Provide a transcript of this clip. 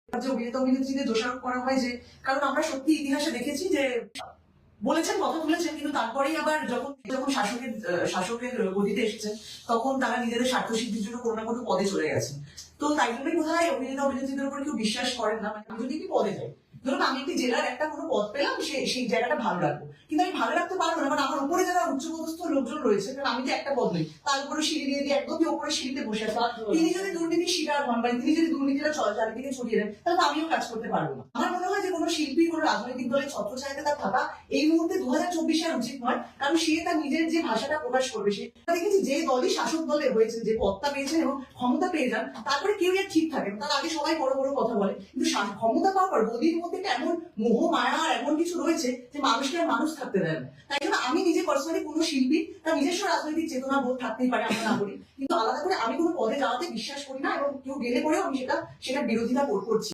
যে অভিনেতা অভিনেত্রীদের দোষারোপ করা হয় যে কারণ আমরা সত্যি ইতিহাসে দেখেছি যে বলেছেন, কথা তুলেছেন, কিন্তু তারপরেই আবার যখন যখন শাসকের গতিতে এসেছেন তখন তারা নিজেদের স্বার্থ সিদ্ধির জন্য কোনো না কোনো পদে চলে গেছেন। তো তাই জন্যই বোধ হয় অভিনেতা অভিনেত্রীদের উপর কেউ বিশ্বাস করেন না। মানে আমি যদি একটি পদে যাই, ধরুন আমি একটি জেলার একটা কোনো পদ পেলাম, সেই জায়গাটা ভালো রাখবো, কিন্তু আমি ভালো রাখতে পারবো না। মানে আমার উপরে যারা উচ্চপদস্থ লোকজন রয়েছে, কারণ আমি তো একটা পদ নই, তার উপরে সিঁড়ি দিয়ে দিয়ে একদমই উপরে সিঁড়িতে বসে আছে, তিনি যদি দুর্নীতির শিকার হন বা তিনি যদি দুর্নীতিটা চারিদিকে ছড়িয়ে দেন, তাহলে তো আমিও কাজ করতে পারবো না। আমার মনে হয় যে কোনো শিল্পী কোনো রাজনৈতিক দলের ছত্রছায়াতে তার থাকা এই মুহূর্তে 2024 সাল উচিত নয়। কারণ সে তার নিজের যে ভাষাটা প্রকাশ করবে, সে দেখেছি যে দলই শাসক দলে হয়েছে, যে পদটা পেয়েছেন এবং ক্ষমতা পেয়ে যান, তারপরে কেউ আর ঠিক থাকে না। তার আগে সবাই বড় বড় কথা বলে, কিন্তু ক্ষমতা পাওয়ার পর গদির মধ্যে একটা এমন মোহ মায়া আর এমন কিছু রয়েছে যে মানুষকে আর মানুষ থাকতে দেয় না। তাই জন্য আমি নিজে পার্সোনালি কোনো শিল্পী তার নিজস্ব রাজনৈতিক চেতনা বোধ থাকতেই পারে, আমরা না করি, কিন্তু আলাদা করে আমি কোনো পদে যাওয়াতে বিশ্বাস করি না, এবং কেউ গেলে পরেও আমি সেটা বিরোধিতা করছি।